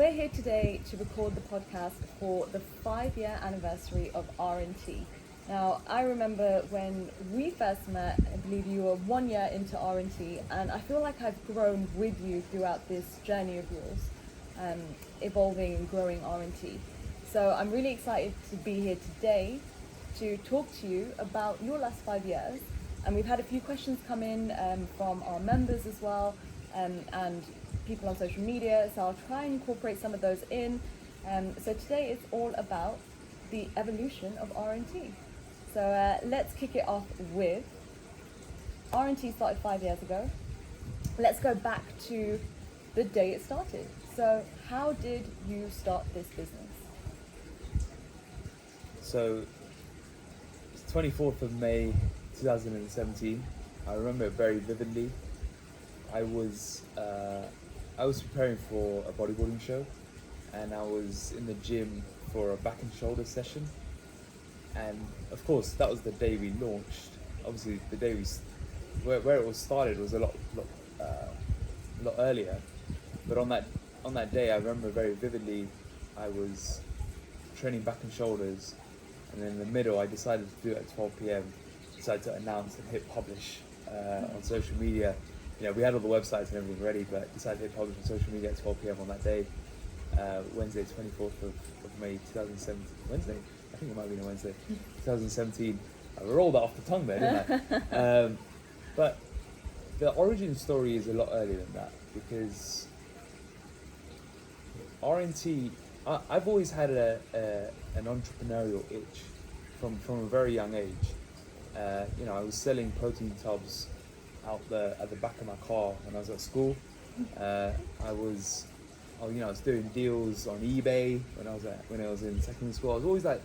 we're here today to record the podcast for the 5-year anniversary of RNT. Now, I remember when we first met, I believe you were 1 year into RNT, and I feel like I've grown with you throughout this journey of yours, evolving and growing RNT. So I'm really excited to be here today to talk to you about your last 5 years. And we've had a few questions come in from our members as well, and people on social media, so I'll try and incorporate some of those in. So today is all about the evolution of RNT. So let's kick it off with RNT started 5 years ago. Let's go back to the day it started. So how did you start this business? So it's 24th of May 2017. I remember it very vividly. I was preparing for a bodybuilding show, and I was in the gym for a back and shoulder session. And of course, that was the day we launched. Obviously, the day where it was started was a lot earlier. But on that day, I remember very vividly. I was training back and shoulders, and then in the middle, I decided to do it at 12 p.m. Decided to announce and hit publish on social media. You know, we had all the websites and everything ready, but decided to hit publish on social media at 12 p.m. on that day, Wednesday, 24th of May 2017. Wednesday? I think it might have been a Wednesday. 2017. I rolled that off the tongue there, didn't I? But the origin story is a lot earlier than that, because RNT, I've always had an entrepreneurial itch from a very young age. I was selling protein tubs at the back of my car when I was at school. I was doing deals on eBay when I was in secondary school. I was always like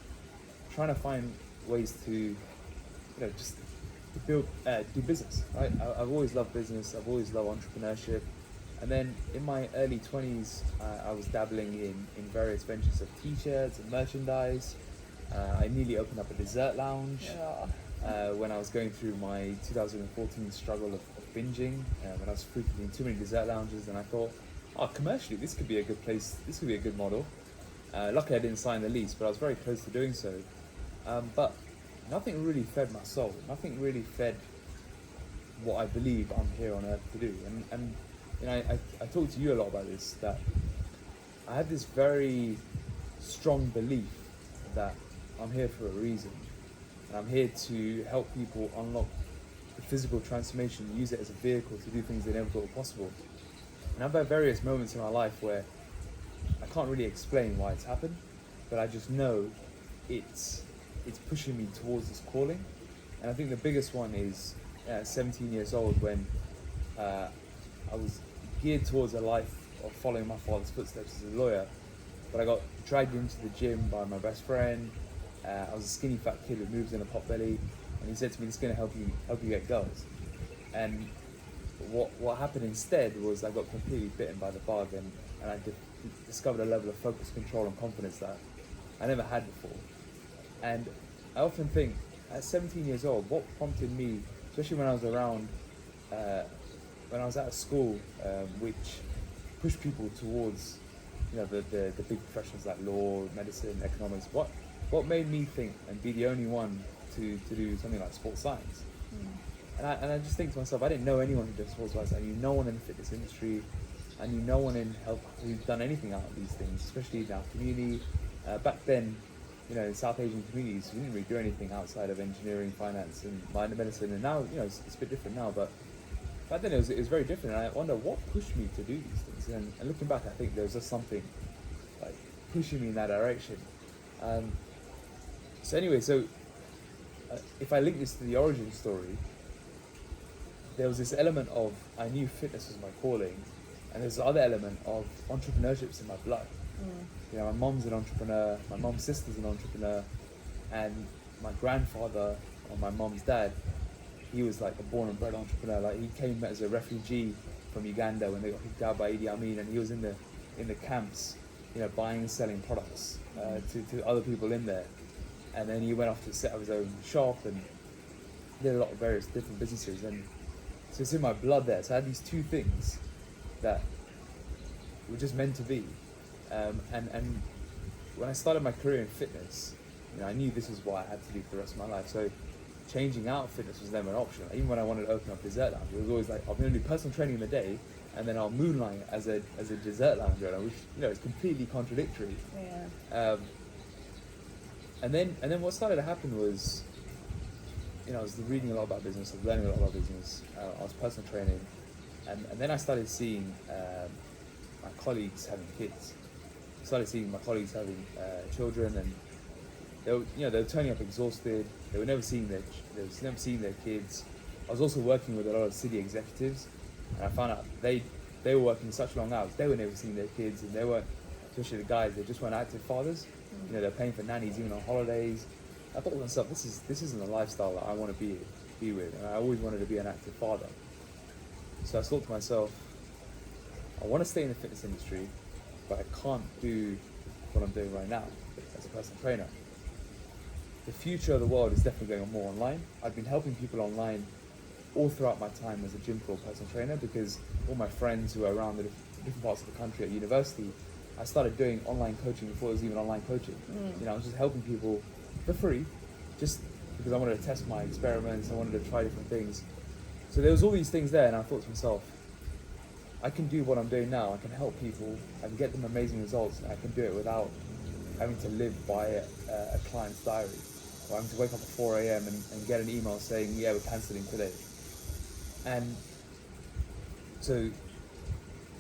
trying to find ways to, just to do business. Right? I've always loved business. I've always loved entrepreneurship. And then in my early 20s, I was dabbling in various ventures of t-shirts and merchandise. I nearly opened up a dessert lounge. When I was going through my 2014 struggle of binging, when I was frequenting too many dessert lounges, and I thought, commercially, this could be a good place, this could be a good model. Luckily, I didn't sign the lease, but I was very close to doing so. But nothing really fed my soul. Nothing really fed what I believe I'm here on earth to do. And I talked to you a lot about this, that I had this very strong belief that I'm here for a reason. And I'm here to help people unlock the physical transformation, use it as a vehicle to do things they never thought were possible. And I've had various moments in my life where I can't really explain why it's happened, but I just know it's pushing me towards this calling. And I think the biggest one is 17 years old, when I was geared towards a life of following my father's footsteps as a lawyer, but I got dragged into the gym by my best friend. I was a skinny fat kid with moves in a pot belly, and he said to me, "This is going to help you get girls." And what happened instead was I got completely bitten by the bug, and I discovered a level of focus, control, and confidence that I never had before. And I often think, at 17 years old, what prompted me, especially when I was around, when I was at a school which pushed people towards, the big professions like law, medicine, economics. What made me think and be the only one to do something like sports science? And I just think to myself, I didn't know anyone who does sports science. I knew no one in the fitness industry. I knew no one in health who's done anything out of these things, especially in our community. Back then, in South Asian communities, we didn't really do anything outside of engineering, finance, and minor medicine. And now, it's a bit different now, but back then it was very different. And I wonder what pushed me to do these things. And looking back, I think there was just something like pushing me in that direction. So anyway, if I link this to the origin story, there was this element of, I knew fitness was my calling, and there's the other element of entrepreneurship's in my blood. My mom's an entrepreneur, my mom's sister's an entrepreneur, and my grandfather, or my mom's dad, he was like a born and bred entrepreneur. Like, he came as a refugee from Uganda when they got kicked out by Idi Amin, and he was in the camps, buying and selling products to other people in there. And then he went off to set up his own shop and did a lot of various different businesses. And so it's in my blood there. So I had these two things that were just meant to be. And when I started my career in fitness, I knew this is what I had to do for the rest of my life. So changing out of fitness was never an option. Even when I wanted to open up dessert lounge, it was always like, I'm going to do personal training in the day, and then I'll moonlight as a dessert lounger, which is completely contradictory. Yeah. And then what started to happen was, I was reading a lot about business, I was learning a lot about business. I was personal training, and then I started seeing my colleagues having kids. I started seeing my colleagues having children, and they were turning up exhausted. They were never seeing their kids. I was also working with a lot of city executives, and I found out they were working such long hours. They were never seeing their kids, and they weren't, especially the guys. They just weren't active fathers. They're paying for nannies even on holidays. I thought to myself, this isn't a lifestyle that I want to be with, and I always wanted to be an active father. So I thought to myself, I want to stay in the fitness industry, but I can't do what I'm doing right now as a personal trainer. The future of the world is definitely going more online. I've been helping people online all throughout my time as a gym floor personal trainer, because all my friends who are around the different parts of the country at university, I started doing online coaching before there was even online coaching. I was just helping people for free, just because I wanted to test my experiments, I wanted to try different things. So there was all these things there, and I thought to myself, I can do what I'm doing now. I can help people, I can get them amazing results, and I can do it without having to live by a client's diary, or having to wake up at 4 a.m. and get an email saying, yeah, we're cancelling today. And so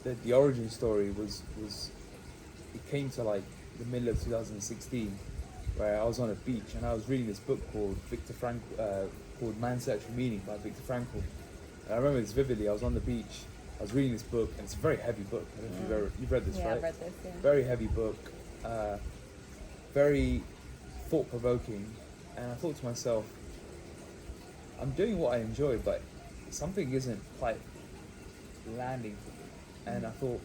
the origin story was it came to like the middle of 2016, where I was on a beach and I was reading this book called called Man's Search for Meaning by Viktor Frankl. And I remember this vividly. I was on the beach, I was reading this book, and it's a very heavy book. I don't know if you've read this, Yeah, right? I've read this, yeah. Very heavy book, very thought-provoking, and I thought to myself, I'm doing what I enjoy, but something isn't quite landing for me. And I thought,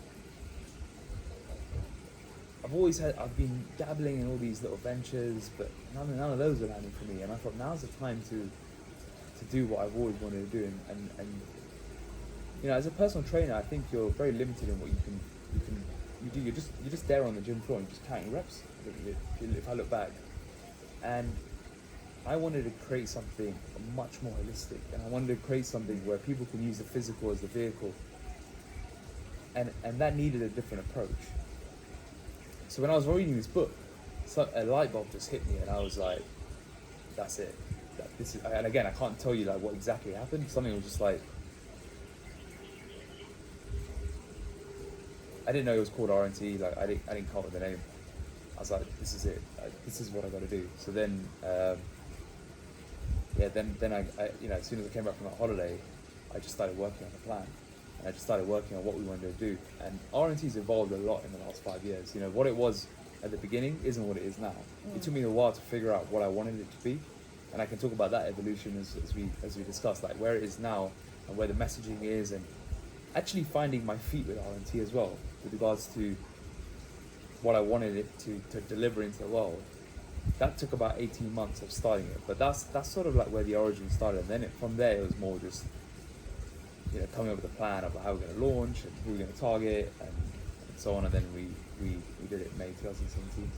I've been dabbling in all these little ventures, but none of those are landing for me. And I thought, now's the time to do what I've always wanted to do. And as a personal trainer, I think you're very limited in what you do. You're just there on the gym floor and just counting reps. If I look back, and I wanted to create something much more holistic, and I wanted to create something where people can use the physical as the vehicle, and that needed a different approach. So when I was reading this book, a light bulb just hit me, and I was like, that's it. And again, I can't tell you like what exactly happened. Something was just like, I didn't know it was called RNT. Like I didn't come up with the name. I was like, this is it. This is what I got to do. So then, then I as soon as I came back from that holiday, I just started working on the plan. And I just started working on what we wanted to do. And RNT's evolved a lot in the last 5 years. What it was at the beginning isn't what it is now. It took me a while to figure out what I wanted it to be. And I can talk about that evolution as we discussed, like where it is now and where the messaging is, and actually finding my feet with RNT as well, with regards to what I wanted it to deliver into the world. That took about 18 months of starting it, but that's sort of like where the origin started. And then from there, it was more just coming up with a plan of how we're going to launch and who we're going to target and so on. And then we did it in May 2017.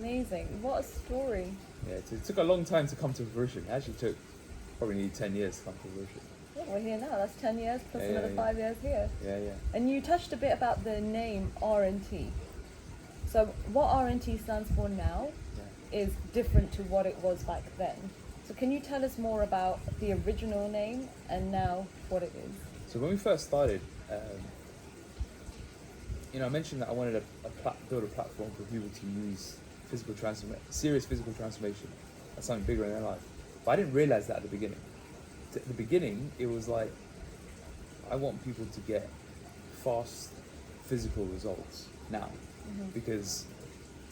Amazing. What a story. Yeah, it took a long time to come to fruition. It actually took probably nearly 10 years to come to fruition. Yeah, we're here now. That's 10 years plus Yeah, another yeah. 5 years here. Yeah. And you touched a bit about the name RNT. So what RNT stands for now is different to what it was back then. So can you tell us more about the original name and now what it is? So when we first started, I mentioned that I wanted to build a platform for people to use serious physical transformation as something bigger in their life. But I didn't realize that at the beginning. At the beginning, it was like, I want people to get fast physical results now. Because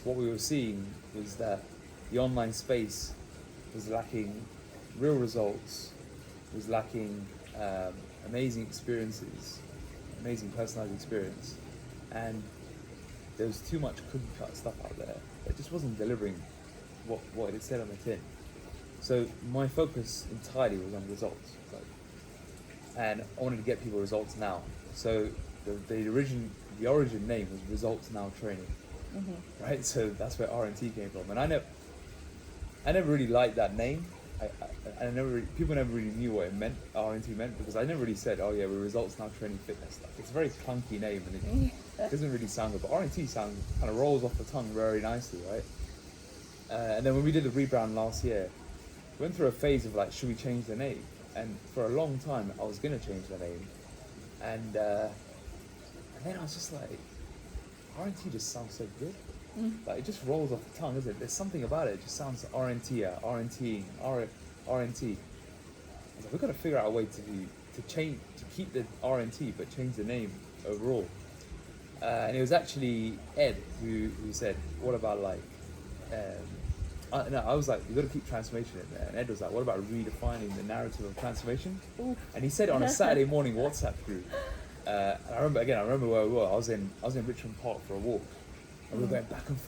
what we were seeing was that the online space was lacking real results, was lacking amazing experiences, amazing personalized experience, and there was too much cookie cut stuff out there that just wasn't delivering what it said on the tin. So my focus entirely was on results, and I wanted to get people results now. So the origin name was Results Now Training, right? So that's where RNT came from, and I never really liked that name. People never really knew what it meant, RNT meant, because I never really said, oh yeah, we're Results Now Training Fitness. Like, it's a very clunky name, and it doesn't really sound good. But RNT kind of rolls off the tongue very nicely, right? And then when we did the rebrand last year, we went through a phase of like, should we change the name? And for a long time, I was gonna change the name, and then I was just like, RNT just sounds so good. Like, it just rolls off the tongue, isn't it? There's something about it. It just sounds RNT, RNT. I was like, we've got to figure out a way to keep the RNT but change the name overall. And it was actually Ed who said, what about like, I was like, we've got to keep transformation in there. And Ed was like, what about redefining the narrative of transformation? Ooh. And he said it on a Saturday morning WhatsApp group. And I remember where we were. I was in Richmond Park for a walk. And we were going back and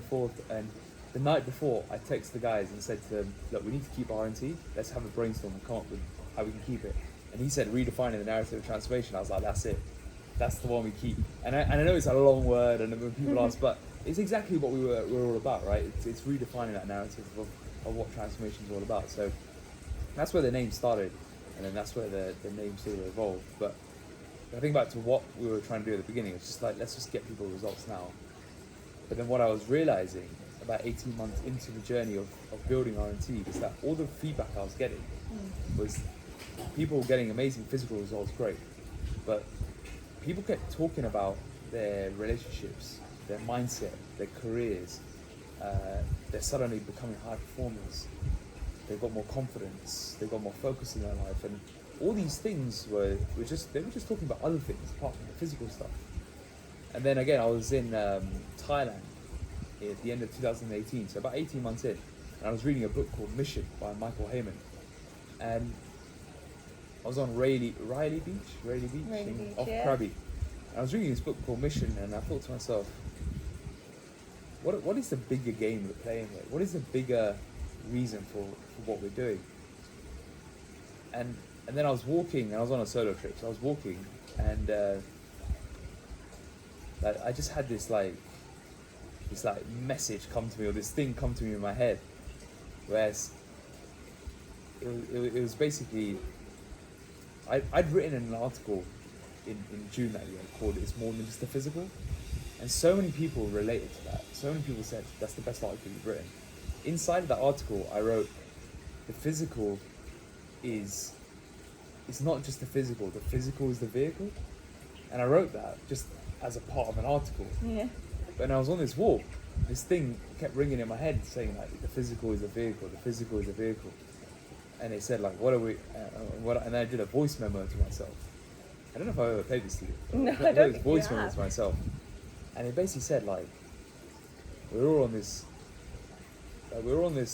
forth. And the night before, I texted the guys and said to them, look, we need to keep RNT. Let's have a brainstorm and come up with how we can keep it. And he said, redefining the narrative of transformation. I was like, that's it. That's the one we keep. And I know it's a long word, and when people ask, but it's exactly what we're all about, right? It's redefining that narrative of what transformation is all about. So that's where the name started, and then that's where the name sort of evolved. But I think back to what we were trying to do at the beginning. It's just like, let's just get people results now. But then what I was realizing about 18 months into the journey of building RNT is that all the feedback I was getting was people getting amazing physical results, great. But people kept talking about their relationships, their mindset, their careers. They're suddenly becoming high performers. They've got more confidence. They've got more focus in their life. And all these things they were just talking about other things apart from the physical stuff. And then again, I was in Thailand at the end of 2018, so about 18 months in, and I was reading a book called Mission by Michael Heyman. And I was on Rayleigh Beach off yeah. Krabi. And I was reading this book called Mission, and I thought to myself, what is the bigger game we're playing here? What is the bigger reason for what we're doing? And then I was walking, and I was on a solo trip, so I was walking, and I just had this message come to me, or this thing come to me in my head, whereas it was basically, I'd written an article in June that year called "It's More Than Just the Physical," and so many people related to that. So many people said that's the best article you've written. Inside of that article, I wrote, the physical it's not just the physical is the vehicle. And I wrote that just as a part of an article. Yeah. When I was on this walk, this thing kept ringing in my head saying like, the physical is the vehicle, and it said like, what are we, and then I did a voice memo to myself. I don't know if I've ever played this to you. No, I I don't this think voice you memo have. to myself, and it basically said like, we're all on this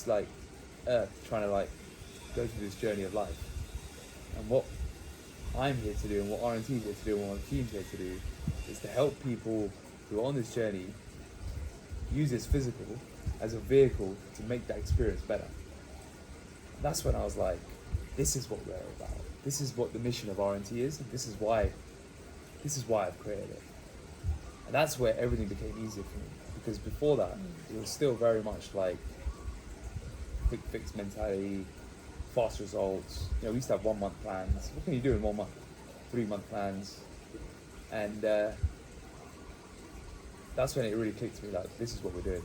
like earth trying to like go through this journey of life, and what I'm here to do and what RNT is here to do and what my team's here to do is to help people who are on this journey use this physical as a vehicle to make that experience better. And that's when I was like, this is what we're about. This is what the mission of RNT is, and this is why I've created it. And that's where everything became easier for me, because before that it was still very much like quick fix mentality, fast results. You know, we used to have 1 month plans. What can you do in 1 month? 3 month plans. And that's when it really clicked to me, like, this is what we're doing.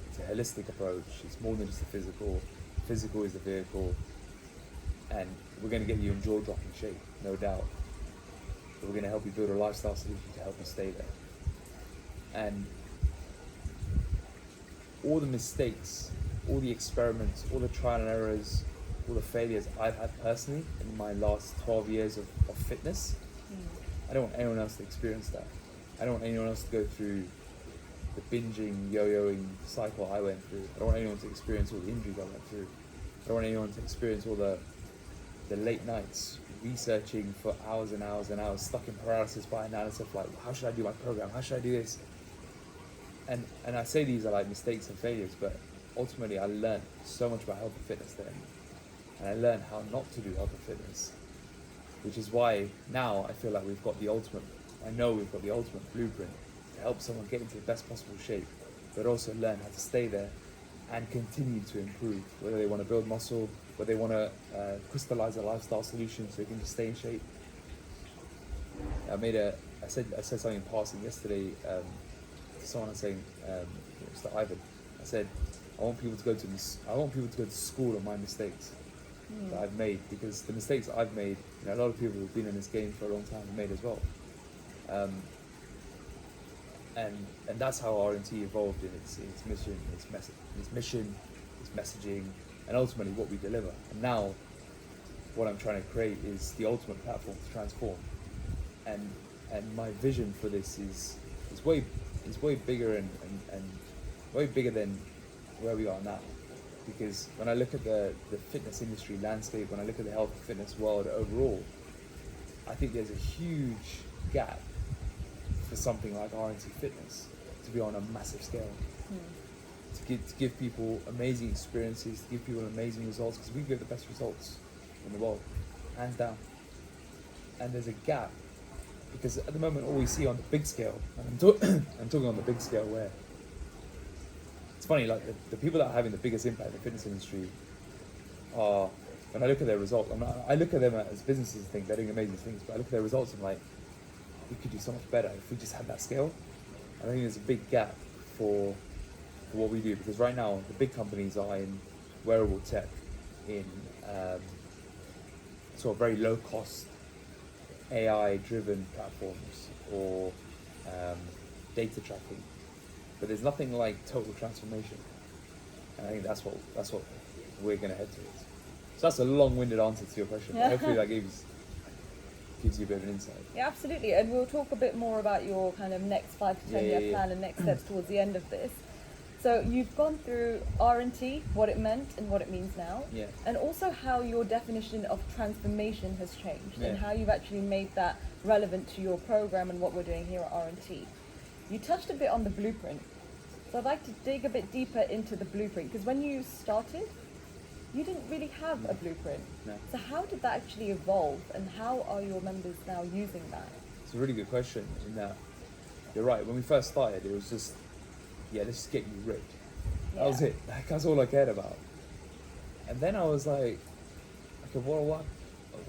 It's a holistic approach. It's more than just the physical. Physical is the vehicle. And we're going to get you in jaw-dropping shape, no doubt. But we're going to help you build a lifestyle solution to help you stay there. And all the mistakes, all the experiments, all the trial and errors, all the failures I've had personally in my last 12 years of fitness, I don't want anyone else to experience that. I don't want anyone else to go through the binging, yo-yoing cycle I went through. I don't want anyone to experience all the injuries I went through. I don't want anyone to experience all the late nights researching for hours and hours and hours, stuck in paralysis by analysis, like, how should I do my program? How should I do this? And I say these are like mistakes and failures, but ultimately I learned so much about health and fitness then. And I learned how not to do health and fitness. which is why now I feel like we've got the ultimate. I know we've got the ultimate blueprint to help someone get into the best possible shape, but also learn how to stay there and continue to improve. Whether they want to build muscle, whether they want to crystallize a lifestyle solution so they can just stay in shape. I said something in passing yesterday to someone. I was saying, it's to Ivan. I said, I want people to go to school on my mistakes that I've made, because the mistakes that I've made, a lot of people who've been in this game for a long time have made as well. And that's how RNT evolved in its mission, its messaging, and ultimately what we deliver. And now, what I'm trying to create is the ultimate platform to transform. And my vision for this is way bigger and way bigger than where we are now. Because when I look at the fitness industry landscape, when I look at the health and fitness world overall, I think there's a huge gap for something like RNT Fitness to be on a massive scale. To give people amazing experiences, to give people amazing results, because we give the best results in the world, hands down. And there's a gap, because at the moment all we see on the big scale, and I'm talking on the big scale, where it's funny, like the people that are having the biggest impact in the fitness industry are, when I look at their results, I look at them as businesses and think they're doing amazing things, but I look at their results and I'm like, we could do so much better if we just had that scale. I think there's a big gap for what we do, because right now the big companies are in wearable tech, in sort of very low cost AI driven platforms, or data tracking, but there's nothing like total transformation. And I think that's what we're going to head towards. So that's a long-winded answer to your question, but hopefully that gives you a bit of an insight. Yeah, absolutely. And we'll talk a bit more about your kind of next 5 to 10 year plan and next steps towards the end of this. So you've gone through RNT, what it meant and what it means now, and also how your definition of transformation has changed, and how you've actually made that relevant to your program and what we're doing here at RNT. You touched a bit on the blueprint, so I'd like to dig a bit deeper into the blueprint, because when you started, you didn't really have a blueprint. No. So how did that actually evolve, and how are your members now using that? It's a really good question. In that, you're right. When we first started, it was just, let's just get you ripped. That was it. Like, that's all I cared about. And then I was like, okay, what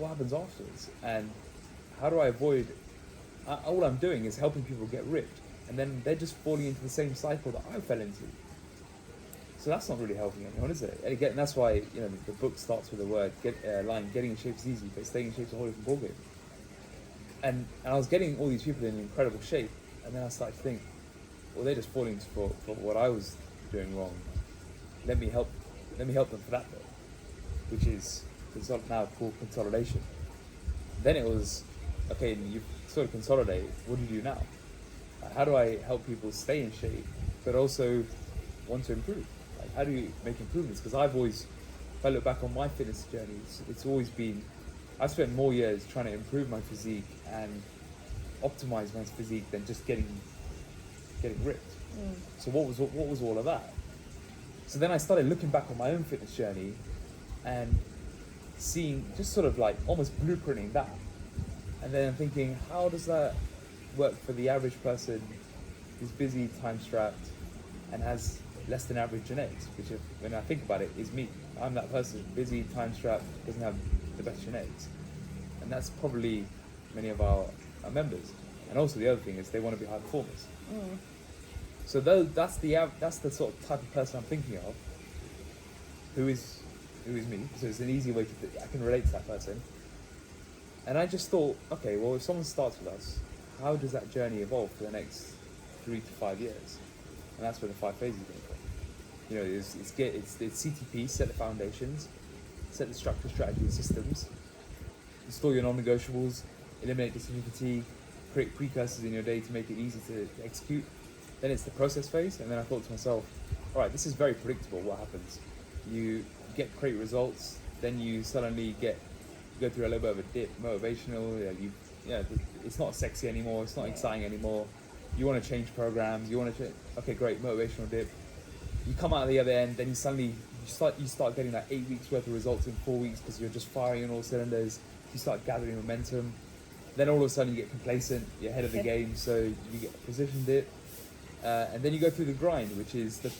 happens afterwards? And how do I avoid? All I'm doing is helping people get ripped, and then they're just falling into the same cycle that I fell into. So that's not really helping anyone, is it? And again, that's why the book starts with the word line: "Getting in shape is easy, but staying in shape is a whole different ballgame." And I was getting all these people in incredible shape, and then I started to think, well, they're just falling for what I was doing wrong. Let me help them for that bit, which is now called consolidation. Then it was, okay, you sort of consolidate. What do you do now? How do I help people stay in shape, but also want to improve? Like, how do you make improvements? Because if I look back on my fitness journey, it's always been, I've spent more years trying to improve my physique and optimize my physique than just getting ripped. So what was all of that? So then I started looking back on my own fitness journey and seeing, just sort of like almost blueprinting that, and then I'm thinking, how does that work for the average person who's busy, time strapped, and has less than average genetics, which, when I think about it, is me. I'm that person, busy, time strapped, doesn't have the best genetics, and that's probably many of our members. And also the other thing is they want to be high performers. So that's the sort of type of person I'm thinking of, who is me. So it's an easy way I can relate to that person. And I just thought, okay, well, if someone starts with us, how does that journey evolve for the next 3 to 5 years? And that's where the 5 phases came from. It's CTP, set the foundations, set the structure, strategy, and systems, install your non-negotiables, eliminate decision fatigue, create precursors in your day to make it easy to execute. Then it's the process phase, and then I thought to myself, all right, this is very predictable what happens. You get great results, then you suddenly go through a little bit of a dip, motivational, it's not sexy anymore, it's not exciting anymore. You want to change programs, okay, great, motivational dip. You come out of the other end, then you start getting like 8 weeks worth of results in 4 weeks because you're just firing on all cylinders. you start gathering momentum. Then all of a sudden you get complacent, you're ahead of the Yeah. game, so you get a position dip. And then you go through the grind, which is the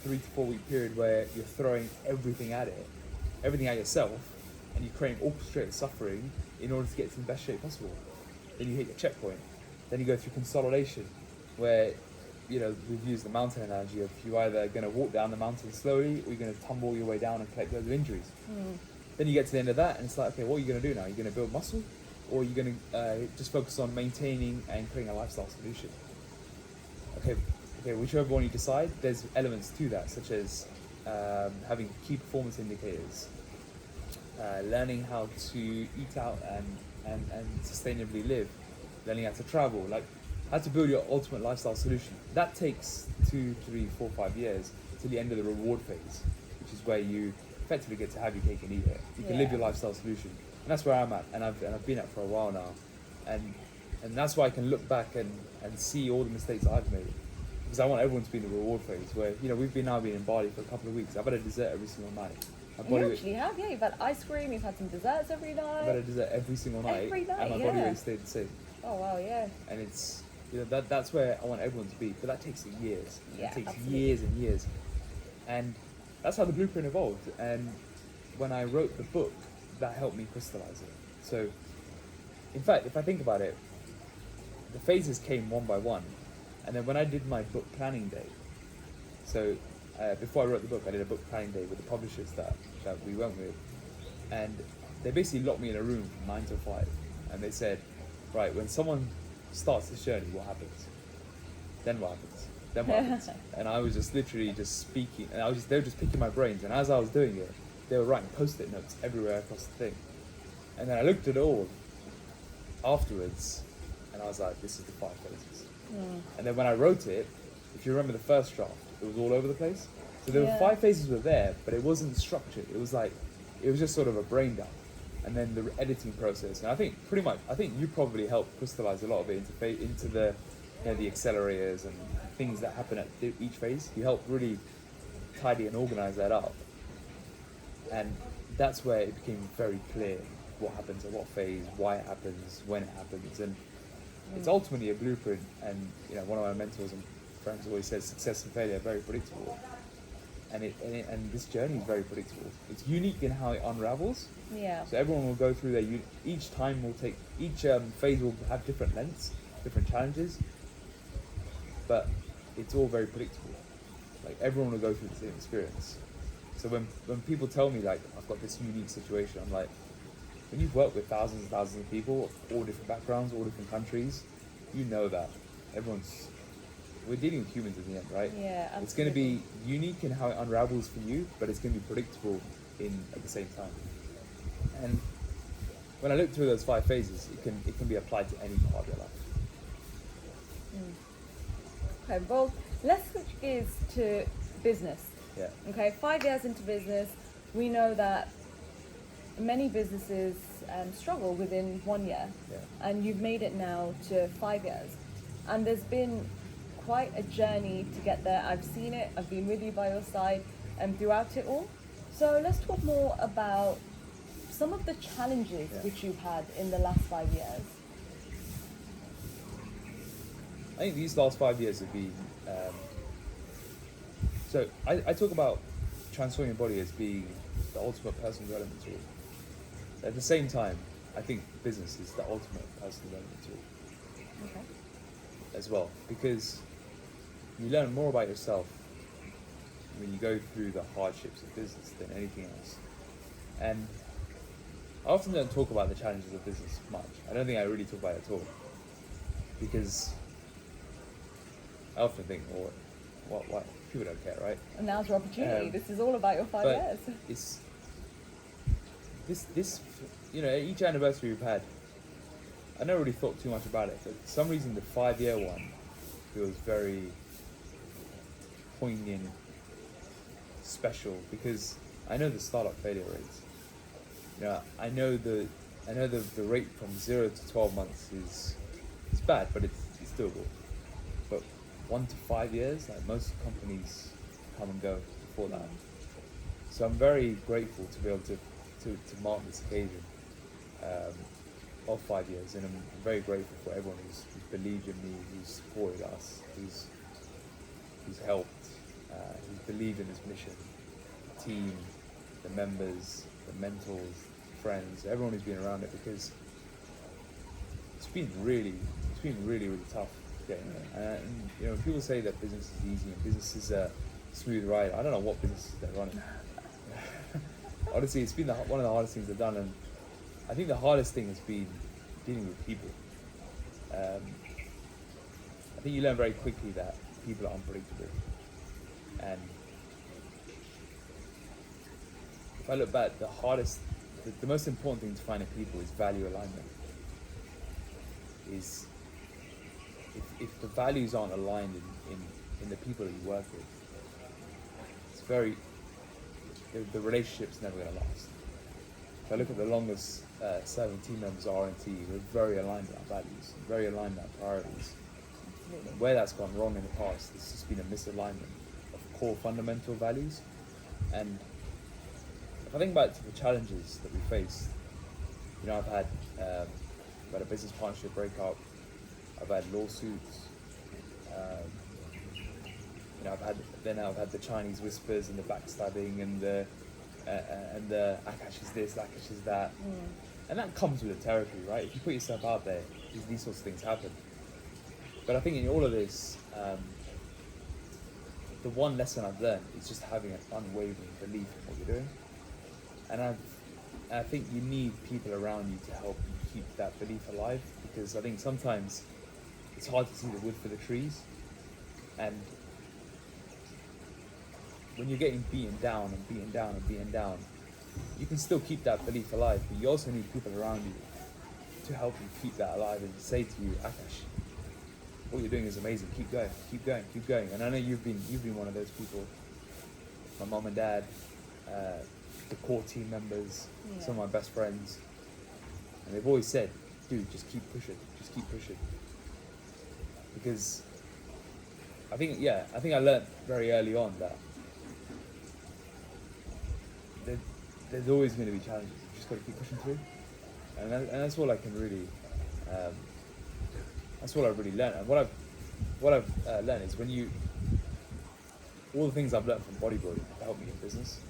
3 to 4 week period where you're throwing everything at it, everything at yourself, and you're creating orchestrated suffering in order to get to the best shape possible. Then you hit your checkpoint. Then you go through consolidation, where, you know, we've used the mountain analogy of you either going to walk down the mountain slowly or you're going to tumble your way down and collect loads of injuries. Then you get to the end of that and it's like, okay, what are you going to do now? Are you going to build muscle, or are you going to just focus on maintaining and creating a lifestyle solution? Okay, whichever one you decide, there's elements to that, such as having key performance indicators, learning how to eat out and sustainably live, learning how to travel, like how to build your ultimate lifestyle solution. That takes 2, 3, 4, 5 years to the end of the reward phase, which is where you effectively get to have your cake and eat it. You can live your lifestyle solution, and that's where I'm at, and I've been at for a while now, and that's why I can look back and see all the mistakes I've made, because I want everyone to be in the reward phase where, you know, we've been in Bali for a couple of weeks. I've had a dessert every single night. You actually have, yeah. You've had ice cream, you've had some desserts every night. I've had a dessert every single night, and my body weight stayed the same. Oh wow, yeah. And it's, you know, that's where I want everyone to be, but that takes years. Yeah, it takes absolutely. years and years, and that's how the blueprint evolved. And when I wrote the book, that helped me crystallize it. So, in fact, if I think about it, the phases came one by one, and then when I did my book planning day, so before I wrote the book, I did a book planning day with the publishers that we went with, and they basically locked me in a room from 9 to 5, and they said, right, when someone starts this journey, what happens? Then what happens? Then what happens? And I was just literally just speaking, and they were just picking my brains, and as I was doing it, they were writing post-it notes everywhere across the thing. And then I looked at it all afterwards, and I was like, this is the 5 phases. And then when I wrote it, if you remember the first draft, it was all over the place. So there were 5 phases were there, but it wasn't structured. It was just sort of a brain dump. And then the editing process, and I think you probably helped crystallize a lot of it into the, you know, the accelerators and things that happen at each phase. You helped really tidy and organize that up, and that's where it became very clear what happens at what phase, why it happens, when it happens, and it's ultimately a blueprint. And, you know, one of my mentors and friends always says success and failure are very predictable. And this journey is very predictable. It's unique in how it unravels. Yeah. So everyone will go through each phase will have different lengths, different challenges, but it's all very predictable. Like, everyone will go through the same experience. So when people tell me, like, I've got this unique situation, I'm like, when you've worked with thousands and thousands of people of all different backgrounds, all different countries, you know that we're dealing with humans in the end, right? Yeah, absolutely. It's going to be unique in how it unravels for you, but it's going to be predictable at the same time. And when I look through those 5 phases, it can be applied to any part of your life. Okay, well, let's switch gears to business. Yeah. Okay, 5 years into business, we know that many businesses struggle within 1 year, and you've made it now to 5 years, and there's been quite a journey to get there. I've seen it, I've been with you by your side and throughout it all. So let's talk more about some of the challenges which you've had in the last 5 years. I think these last 5 years have been, so I talk about transforming your body as being the ultimate personal development tool. At the same time, I think business is the ultimate personal development tool. Okay. As well, because you learn more about yourself when you go through the hardships of business than anything else. And I often don't talk about the challenges of business much. I don't think I really talk about it at all, because I often think, well, what people don't care, right? And now's your opportunity. This is all about your 5 years. It's this, you know, each anniversary we've had, I never really thought too much about it, but for some reason the 5-year one feels very poignant, special, because I know the startup failure rates. You know, I know the rate from 0 to 12 months is bad, but it's doable. But 1 to 5 years, like, most companies come and go before that. So I'm very grateful to be able to mark this occasion. of 5 years, and I'm very grateful for everyone who's believed in me, who's supported us, who's helped, who's believed in this mission. The team, the members, the mentors, friends, everyone who's been around it, because it's been really tough getting there. And you know, people say that business is easy and business is a smooth ride. I don't know what businesses they're running. Honestly, it's been one of the hardest things I've done, and I think the hardest thing has been dealing with people. I think you learn very quickly that people are unpredictable, and if I look back, the most important thing to find in people is value alignment. Is if the values aren't aligned in the people that you work with, it's the relationship's never going to last. If I look at the longest serving team members of RNT, we're very aligned with our values, very aligned with our priorities. Absolutely. Where that's gone wrong in the past, there's just been a misalignment of core fundamental values. And if I think back to the challenges that we faced, you know, I've had a business partnership breakup, I've had lawsuits, you know, I've had the Chinese whispers and the backstabbing and the Akash is this, Akash is that, and that comes with the territory, right? If you put yourself out there, these sorts of things happen. But I think in all of this, the one lesson I've learned is just having an unwavering belief in what you're doing, and I think you need people around you to help you keep that belief alive, because I think sometimes it's hard to see the wood for the trees, and when you're getting beaten down, you can still keep that belief alive, but you also need people around you to help you keep that alive and say to you, Akash, what you're doing is amazing, keep going. And I know you've been one of those people. My mom and dad, the core team members, some of my best friends, and they've always said, dude, just keep pushing. Because I think I learned very early on that there's always going to be challenges. You just got to keep pushing through, and that's all I can really. That's what I've really learned. And what I've learned is all the things I've learned from bodybuilding have helped me in business.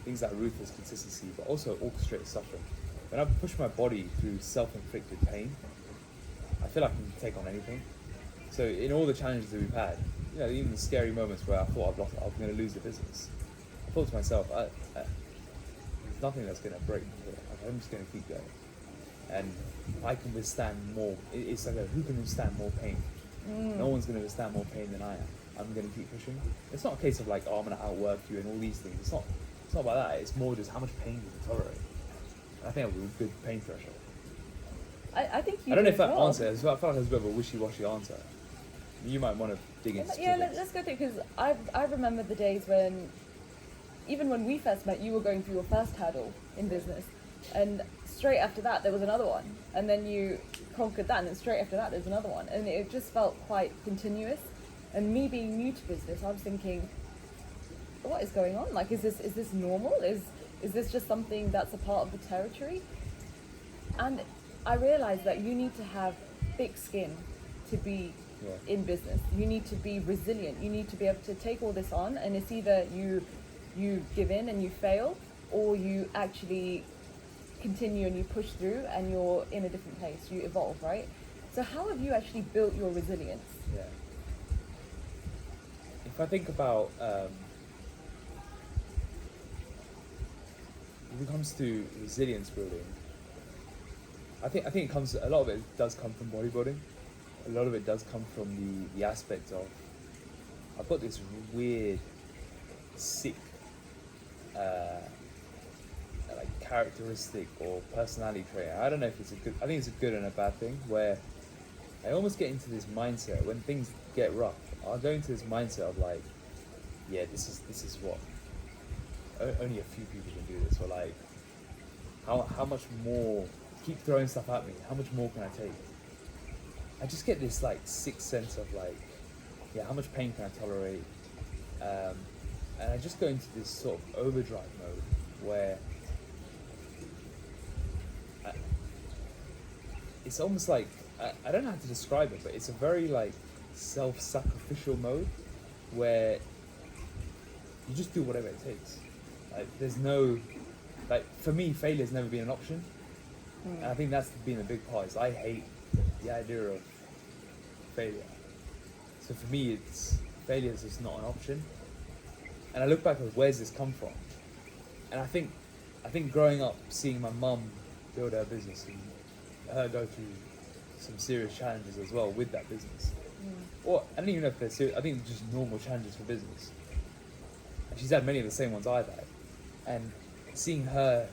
Things like ruthless consistency, but also orchestrated suffering. When I push my body through self-inflicted pain, I feel like I can take on anything. So in all the challenges that we've had, you know, even the scary moments where I thought I was going to lose the business, I thought to myself, there's nothing that's going to break me here. I'm just going to keep going. And I can withstand more. It's like who can withstand more pain? No one's going to withstand more pain than I am. I'm going to keep pushing. It's not a case of like, oh, I'm going to outwork you and all these things. It's not about that. It's more just how much pain you can tolerate. And I think I have a good pain threshold. I think you. I don't know if that well. answer. I feel like it's a bit of a wishy-washy answer. You might want to dig into. Yeah, let's go through, because I remember the days when, even when we first met, you were going through your first hurdle in business, and straight after that there was another one, and then you conquered that, and then straight after that there's another one, and it just felt quite continuous. And me being new to business, I was thinking, what is going on? Like, is this normal? Is this just something that's a part of the territory? And I realized that you need to have thick skin to be in business. You need to be resilient. You need to be able to take all this on, and it's either you give in and you fail, or you actually continue and you push through and you're in a different place, you evolve, right? So how have you actually built your resilience? Yeah. If I think about when it comes to resilience building, I think it comes, a lot of it does come from bodybuilding. A lot of it does come from the aspect of, I've got this weird, sick, like characteristic or personality trait. I don't know if I think it's a good and a bad thing, where I almost get into this mindset when things get rough. I'll go into this mindset of like, yeah, this is what only a few people can do this, or like, how much more, keep throwing stuff at me, how much more can I take? I just get this like sixth sense of like, yeah, how much pain can I tolerate? And I just go into this sort of overdrive mode where it's almost like I don't know how to describe it, but it's a very like self-sacrificial mode where you just do whatever it takes. Like there's no, like for me, failure's never been an option, and I think that's been a big part. Is I hate the idea of failure. So for me, it's failure is just not an option. And I look back at where's this come from, and I think growing up, seeing my mum build her business and her go through some serious challenges as well with that business. Or I don't even know if they're serious. I think they're just normal challenges for business. And she's had many of the same ones I've had, and seeing her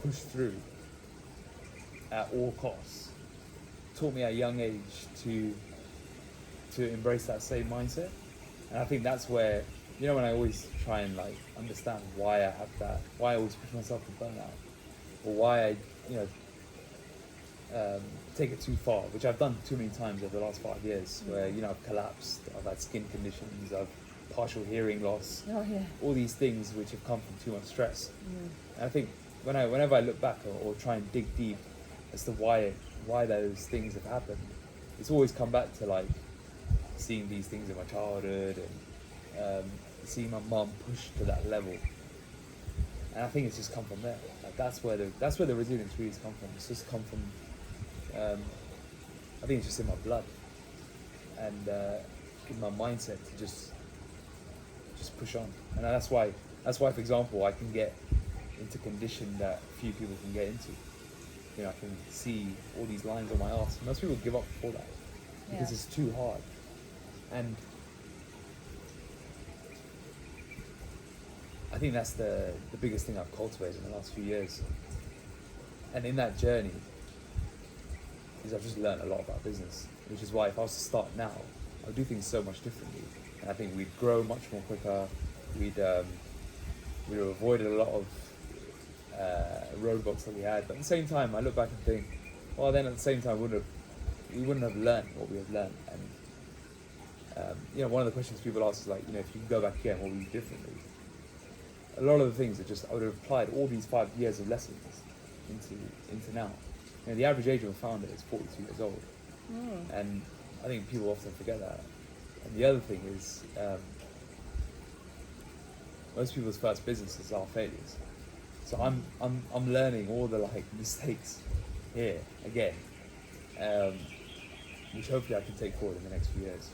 push through at all costs taught me at a young age to embrace that same mindset. And I think that's where, you know, when I always try and like understand why I have that, why I always push myself to burnout, or why I, you know, take it too far, which I've done too many times over the last 5 years, where, you know, I've collapsed, I've had skin conditions, I've partial hearing loss, all these things which have come from too much stress. And I think whenever I look back or try and dig deep as to why those things have happened, it's always come back to like seeing these things in my childhood and seeing my mum push to that level. And I think it's just come from there. Like that's where the resilience really has come from. It's just come from I think it's just in my blood and in my mindset to just push on. And that's why for example I can get into condition that few people can get into. You know, I can see all these lines on my arse. Most people give up before that because it's too hard. And I think that's the biggest thing I've cultivated in the last few years. And in that journey is I've just learned a lot about business, which is why if I was to start now, I would do things so much differently. And I think we'd grow much more quicker. We'd have avoided a lot of roadblocks that we had. But at the same time, I look back and think, well, then at the same time, we wouldn't have learned what we have learned. And you know, one of the questions people ask is like, you know, if you could go back again, what would you do differently? A lot of the things are just, I would have applied all these 5 years of lessons into now. You know, the average age of a founder is 42 years old. And I think people often forget that. And the other thing is, most people's first businesses are failures. So I'm learning all the like mistakes here again, which hopefully I can take forward in the next few years.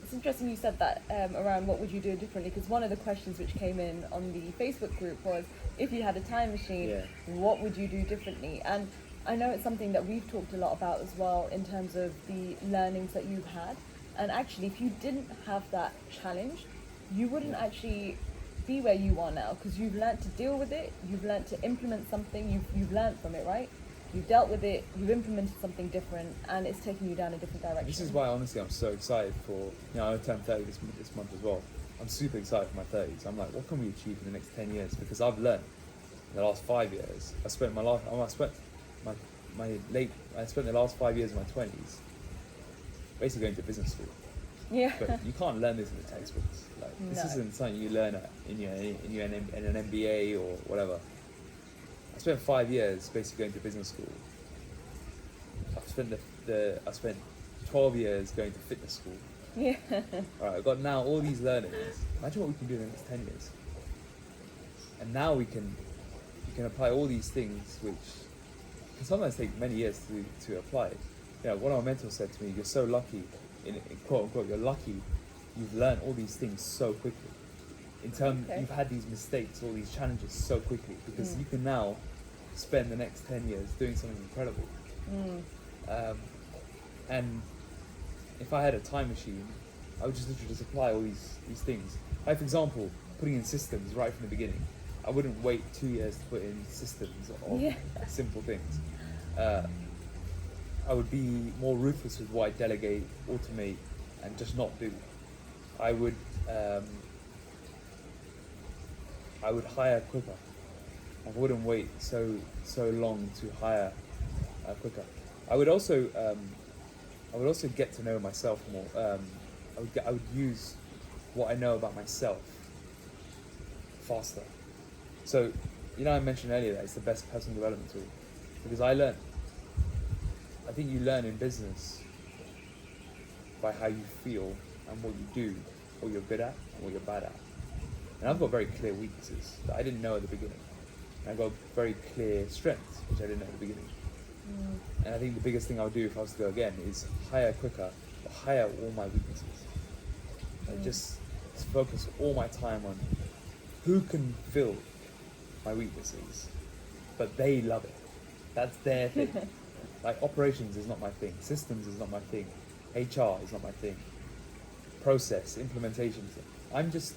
It's interesting you said that around what would you do differently, because one of the questions which came in on the Facebook group was, if you had a time machine, what would you do differently? And I know it's something that we've talked a lot about as well in terms of the learnings that you've had. And actually, if you didn't have that challenge, you wouldn't actually be where you are now, because you've learned to deal with it, you've learned to implement something, you've learned from it, right? You've dealt with it, you've implemented something different, and it's taking you down a different direction. This is why, honestly, I'm so excited for, you know, I turned 30 this month as well. I'm super excited for my 30s. I'm like, what can we achieve in the next 10 years? Because I've learned in the last 5 years. I spent the last 5 years of my 20s basically going to business school. Yeah. But you can't learn this in the textbooks. Like, this isn't something you learn in an MBA or whatever. I spent 5 years basically going to business school. I spent 12 years going to fitness school. Yeah. All right, I've got now all these learnings. Imagine what we can do in the next 10 years. And now we can apply all these things which can sometimes take many years to apply. You know, one of my mentors said to me, you're so lucky, in quote unquote, you're lucky you've learned all these things so quickly. You've had these mistakes, all these challenges so quickly, because you can now spend the next 10 years doing something incredible. And if I had a time machine, I would just literally just apply all these things. Like, for example, putting in systems right from the beginning. I wouldn't wait 2 years to put in systems of simple things. I would be more ruthless with what I delegate, automate, and just not do. I would hire quicker. I wouldn't wait so long to hire quicker. I would also get to know myself more. I would use what I know about myself faster. So, you know, I mentioned earlier that it's the best personal development tool, because I learned I think you learn in business by how you feel and what you do, what you're good at and what you're bad at. And I've got very clear weaknesses that I didn't know at the beginning. And I've got very clear strengths, which I didn't know at the beginning. And I think the biggest thing I would do if I was to go again is hire quicker, but hire all my weaknesses. And just focus all my time on who can fill my weaknesses, but they love it. That's their thing. Like operations is not my thing. Systems is not my thing. HR is not my thing. Process, implementation. I just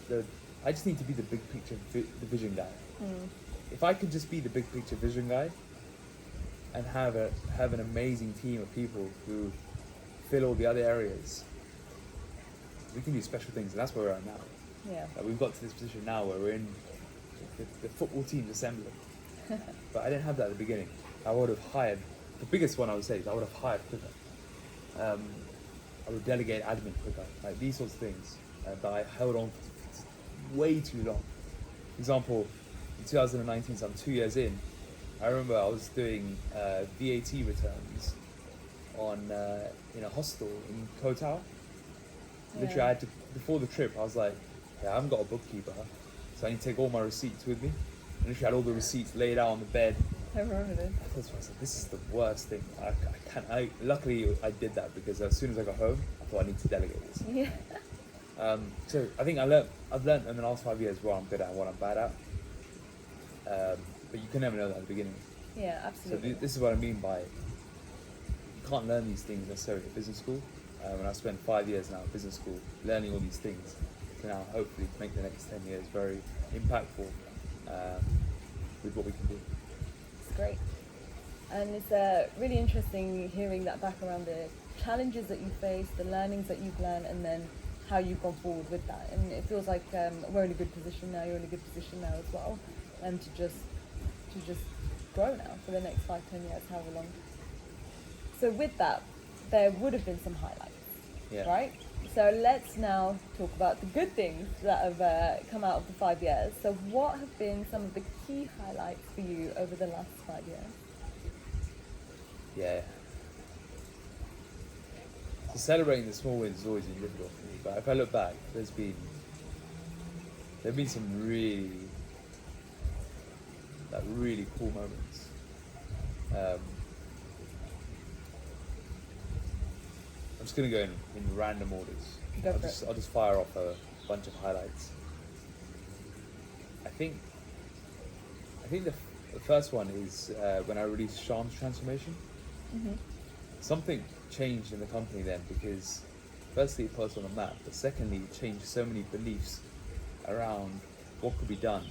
need to be the big picture, the vision guy. If I could just be the big picture vision guy and have an amazing team of people who fill all the other areas, we can do special things, and that's where we're at now. Yeah. Like we've got to this position now where we're in the football team's assembly. But I didn't have that at the beginning. I would have hired, the biggest one I would say is I would have hired quicker. I would delegate admin quicker, like these sorts of things that I held on for way too long. For example, in 2019, so I'm 2 years in, I remember I was doing VAT returns on in a hostel in Koh Tao. Literally, I had to, before the trip, I was like, yeah, I haven't got a bookkeeper, so I need to take all my receipts with me. And literally had all the receipts laid out on the bed. I remember this. I thought to myself, this is the worst thing. I can't. Luckily, I did that because as soon as I got home, I thought I need to delegate this. Yeah. So I think I've learned in the last 5 years what I'm good at and what I'm bad at. But you can never know that at the beginning. Yeah, absolutely. So this is what I mean by you can't learn these things necessarily at business school. And I spent 5 years now at business school learning all these things to now hopefully make the next 10 years very impactful with what we can do. It's great. And it's really interesting hearing that back around the challenges that you face, the learnings that you've learned, and then how you've gone forward with that. And it feels like we're in a good position now, you're in a good position now as well, and to just grow now for the next 5-10 years, however long. So with that, there would have been some highlights, right? So let's now talk about the good things that have come out of the 5 years. So what have been some of the key highlights for you over the last 5 years? Yeah. So celebrating the small wins has always been difficult for me, but if I look back, there've been some really cool moments. I'm just going to go in random orders. I'll just fire off a bunch of highlights. I think the first one is when I released Sean's Transformation. Something changed in the company then, because firstly it put us on the map, but secondly it changed so many beliefs around what could be done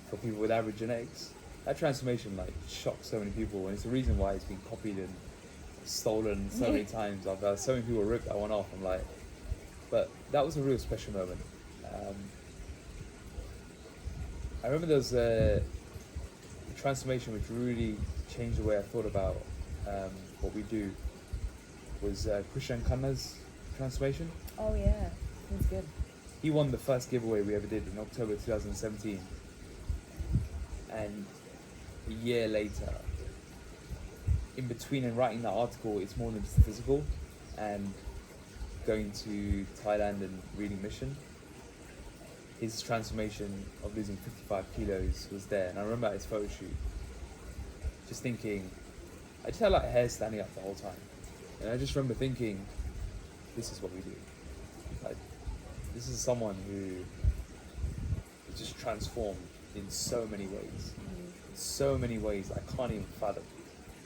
for people with average genetics. That transformation shocked so many people, and it's the reason why it's been copied and stolen so many times. I've had so many people rip that one off. I'm like, but that was a real special moment. I remember there was a transformation which really changed the way I thought about what we do. Was Christian Khanna's transformation. Oh yeah, that's good. He won the first giveaway we ever did in October 2017, and a year later, in between and writing that article, it's more than just physical, and going to Thailand and reading Mission, his transformation of losing 55 kilos was there. And I remember at his photo shoot, just thinking, I just had hair standing up the whole time. And I just remember thinking, this is what we do. This is someone who is just transformed in so many ways. So many ways I can't even fathom.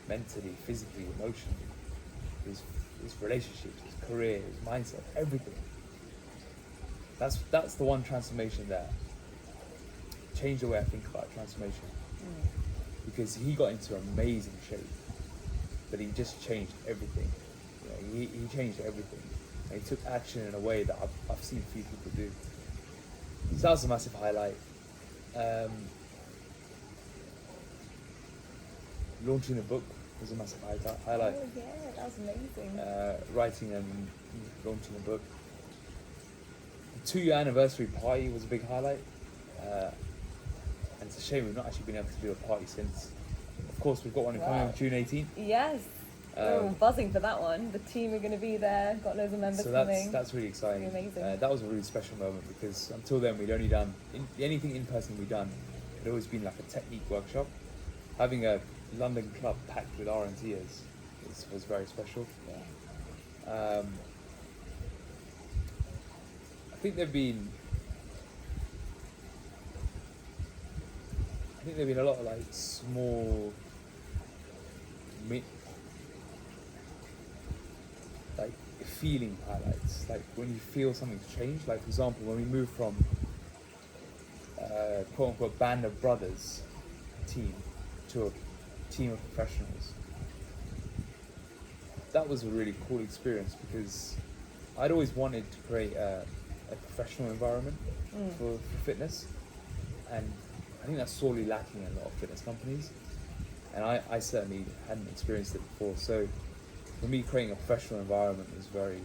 Mentally, physically, emotionally, his relationships, his career, his mindset, everything. That's the one transformation that changed the way I think about transformation. Because he got into amazing shape, but he just changed everything. He changed everything. And he took action in a way that I've seen few people do. So that was a massive highlight. Launching the book was a massive highlight. Oh yeah, that was amazing. Writing and launching the book. The 2-year anniversary party was a big highlight. And it's a shame we've not actually been able to do a party since. Of course, we've got one coming on June 18th. Yes. We're all buzzing for that one. The team are going to be there. Got loads of members So coming. that's really exciting. It's gonna be amazing. That was a really special moment because until then we'd only done anything in person we'd done. It always been like a technique workshop. Having a London club packed with RNTers was very special. Yeah. I think there've been a lot of like small, like feeling highlights. Like when you feel something's changed. Like for example, when we moved from quote unquote band of brothers team to a team of professionals. That was a really cool experience because I'd always wanted to create a professional environment for fitness, and I think that's sorely lacking in a lot of fitness companies, and I certainly hadn't experienced it before. So for me, creating a professional environment was very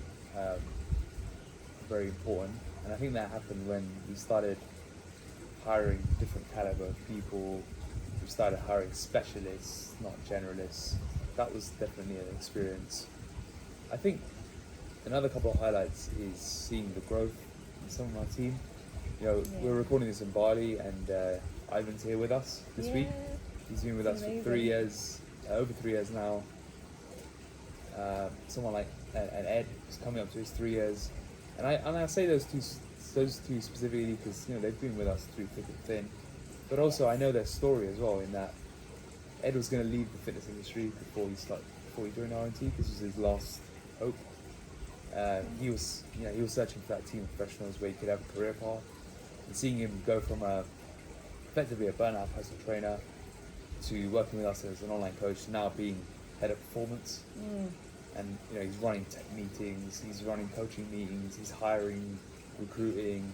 very important, and I think that happened when we started hiring different caliber of people. We started hiring specialists, not generalists. That was definitely an experience. I think another couple of highlights is seeing the growth in some of our team. You know, we're recording this in Bali, and Ivan's here with us this week. He's been with us for 3 years, over 3 years now. Someone like Ed is coming up to his 3 years, and I say those two specifically because they've been with us through thick and thin, but also I know their story as well. In that Ed was going to leave the fitness industry before he joined RNT. This was his last hope. He was searching for that team of professionals where he could have a career path, and seeing him go from effectively a burnout personal trainer to working with us as an online coach to now being head of performance. And he's running tech meetings, he's running coaching meetings, he's hiring, recruiting.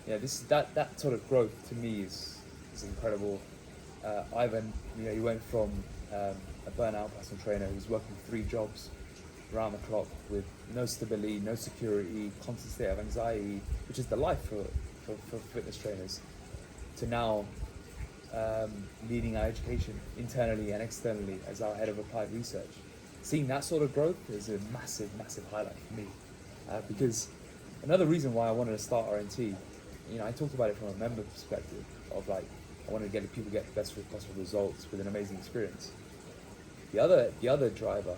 That sort of growth to me is incredible. Ivan, he went from a burnout personal trainer who's working 3 jobs around the clock with no stability, no security, constant state of anxiety, which is the life for fitness trainers, to now leading our education internally and externally as our head of applied research. Seeing that sort of growth is a massive, massive highlight for me. Because another reason why I wanted to start RNT, I talked about it from a member perspective of like, I wanted to people get the best possible results with an amazing experience. The other driver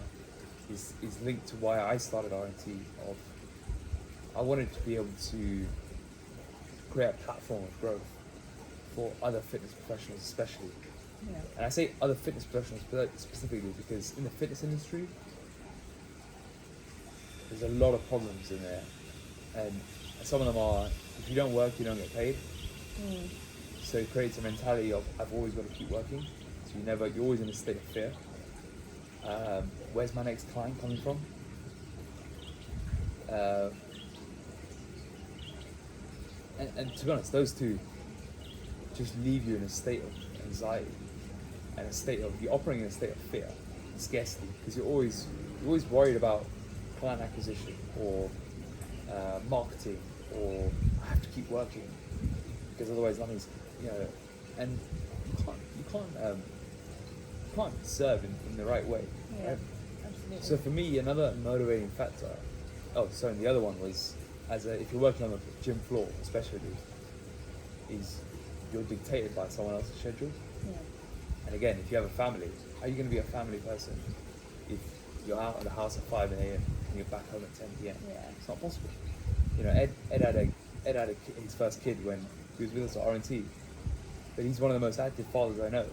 is linked to why I started RNT. Of I wanted to be able to create a platform of growth for other fitness professionals, especially. And I say other fitness professionals specifically because in the fitness industry, there's a lot of problems in there, and some of them are, if you don't work, you don't get paid. So it creates a mentality of I've always got to keep working. So you're always in a state of fear. Where's my next client coming from? And to be honest, those two just leave you in a state of anxiety and you're operating in a state of fear and scarcity, because you're always worried about client acquisition or marketing, or I have to keep working because otherwise nothing's, and you can't serve in the right way. Yeah, Right? absolutely. So for me, another motivating factor. And the other one was if you're working on the gym floor, especially, is you're dictated by someone else's schedule. And again, if you have a family, how are you going to be a family person if you're out of the house at 5 a.m. and you're back home at 10 p.m.? It's not possible. Ed had his first kid when he was with us at RNT, but he's one of the most active fathers I know.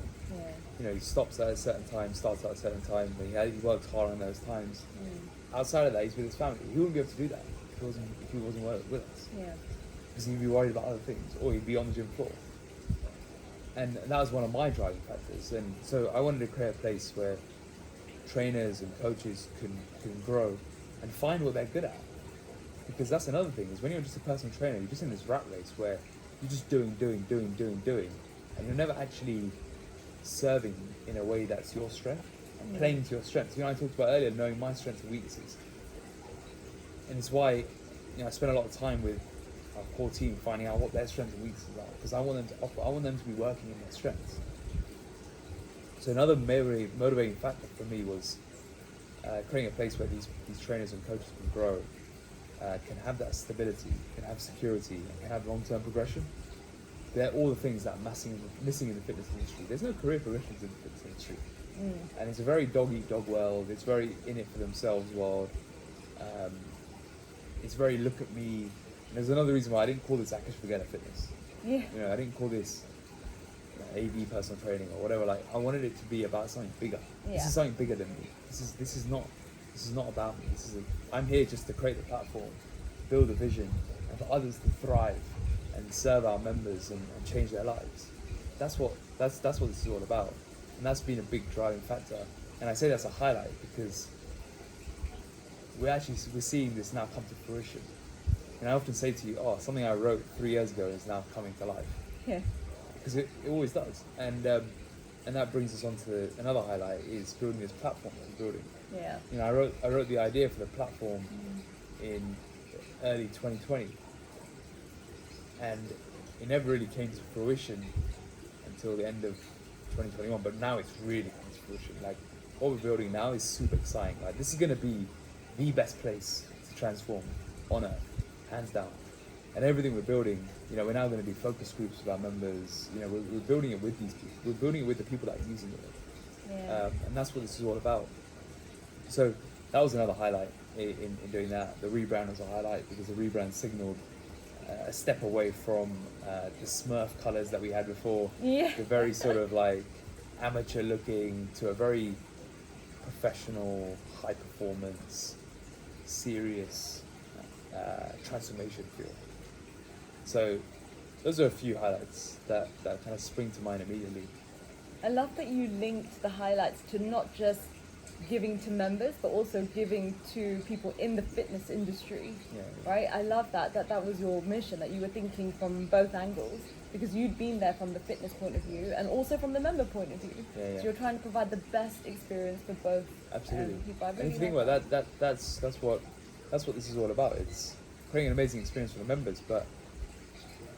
He stops at a certain time, starts at a certain time, but he works hard on those times. Outside of that, he's with his family. He wouldn't be able to do that if he wasn't with us. Because he'd be worried about other things, or he'd be on the gym floor. And that was one of my driving factors. And so I wanted to create a place where trainers and coaches can grow and find what they're good at. Because that's another thing, is when you're just a personal trainer, you're just in this rat race where you're just doing, and you're never actually serving in a way that's your strength and playing to your strengths. I talked about earlier knowing my strengths and weaknesses. And it's why I spend a lot of time with our core team finding out what their strengths and weaknesses are, because I want them to be working in their strengths. So another motivating factor for me was creating a place where these trainers and coaches can grow, can have that stability, can have security, and can have long-term progression. They're all the things that are missing in the fitness industry. There's no career progressions in the fitness industry. And it's a very dog-eat-dog world. It's very in it for themselves world. It's very look at me. And there's another reason why I didn't call this Akash Forget Fitness. Yeah. You know, I didn't call this AV personal training or whatever. Like, I wanted it to be about something bigger. Yeah. This is something bigger than me. This is not about me. I'm here just to create the platform, build a vision, and for others to thrive and serve our members and change their lives. That's what this is all about, and that's been a big driving factor. And I say that's a highlight because we're seeing this now come to fruition. And I often say to you, oh, something I wrote 3 years ago is now coming to life. Yeah. Because it always does. And that brings us on to another highlight is building this platform that we're building. Yeah. You know, I wrote the idea for the platform in early 2020, and it never really came to fruition until the end of 2021. But now it's really come to fruition. Like, what we're building now is super exciting. Like, this is going to be the best place to transform on earth, hands down. And everything we're building, you know, we're now going to do focus groups with our members. You know, we're building it with these people. We're building it with the people that are using it. Yeah. And that's what this is all about. So that was another highlight in doing that. The rebrand was a highlight because the rebrand signaled a step away from the Smurf colours that we had before. Yeah. The very sort of like amateur looking to a very professional, high performance, serious transformation feel. So those are a few highlights that kind of spring to mind immediately. I love that you linked the highlights to not just giving to members, but also giving to people in the fitness industry. Yeah. Right? I love that was your mission, that you were thinking from both angles, because you'd been there from the fitness point of view and also from the member point of view. Yeah. So you're trying to provide the best experience for both. Absolutely. People. And if you think about that's what this is all about. It's creating an amazing experience for the members, but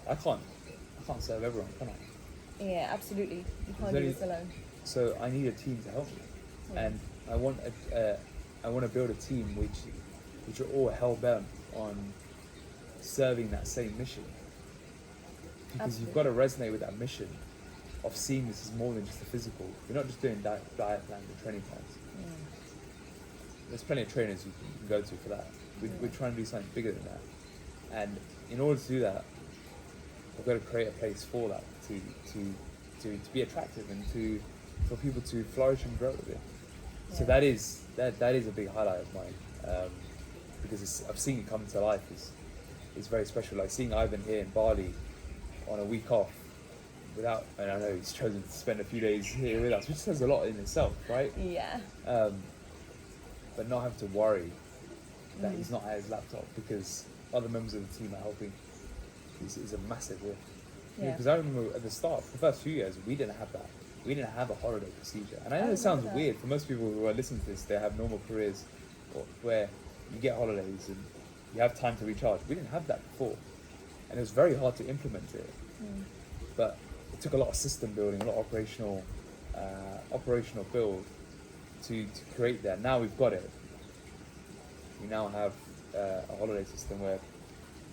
I can't serve everyone, can I? Yeah, absolutely. You can't do this alone. So I need a team to help me, and I want to build a team which are all hell bent on serving that same mission. Because you've got to resonate with that mission of seeing this as more than just a physical. You're not just doing diet plans and training plans. There's plenty of trainers you can go to for that. We're trying to do something bigger than that, and in order to do that, we've got to create a place for that to be attractive and for people to flourish and grow with it. So that is a big highlight of mine, because I've seen it come to life. It's very special. Like seeing Ivan here in Bali on a week off, and I know he's chosen to spend a few days here with us, which says a lot in itself, right? Yeah. But not have to worry that he's not at his laptop because other members of the team are helping is a massive win. Yeah. Because I remember at the start, for the first few years, we didn't have that. We didn't have a holiday procedure. And I know it sounds weird for most people who are listening to this. They have normal careers where you get holidays and you have time to recharge. We didn't have that before, and it was very hard to implement it. But it took a lot of system building, a lot of operational build to create that. Now we've got it. We now have a holiday system where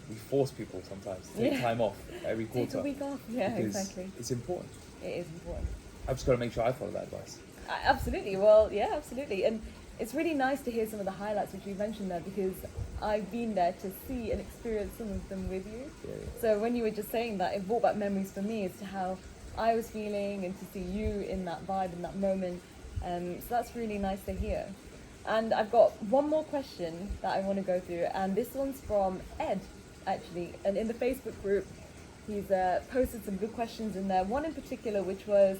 we force people sometimes to take time off every quarter. Take a week off. Yeah, exactly. It's important. It is important. I've just got to make sure I follow that advice. Absolutely. Well, yeah, absolutely. And it's really nice to hear some of the highlights which you mentioned there, because I've been there to see and experience some of them with you. Yeah. So when you were just saying that, it brought back memories for me as to how I was feeling and to see you in that vibe, in that moment. So that's really nice to hear. And I've got one more question that I want to go through, and this one's from Ed, actually. And in the Facebook group, he's posted some good questions in there. One in particular, which was,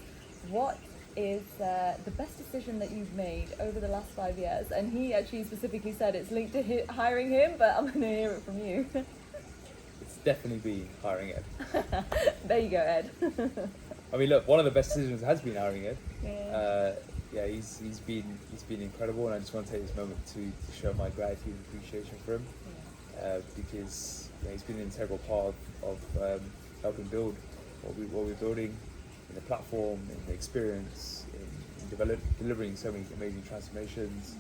what is the best decision that you've made over the last 5 years? And he actually specifically said it's linked to hiring him, but I'm going to hear it from you. It's definitely been hiring Ed. There you go, Ed. I mean, look, one of the best decisions has been hiring Ed. Yeah. He's been incredible, and I just want to take this moment to show my gratitude and appreciation for him, because he's been an integral part of helping build what we're building in the platform, in the experience, in delivering so many amazing transformations.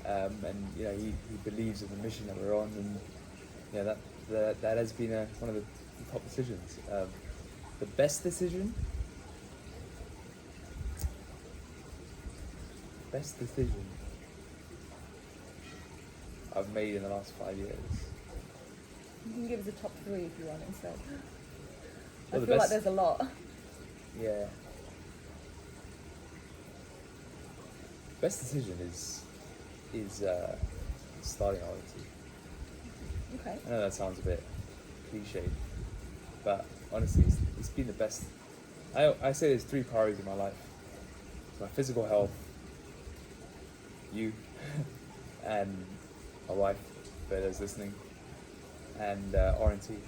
and he believes in the mission that we're on, and that has been one of the top decisions. The best decision I've made in the last 5 years. You can give us a top 3 if you want instead. Well, I feel like there's a lot. Yeah. Best decision is starting RNT. Okay. I know that sounds a bit cliched, but honestly, it's been the best. I say there's 3 priorities in my life: it's my physical health, you, and my wife, for those listening, and RNT.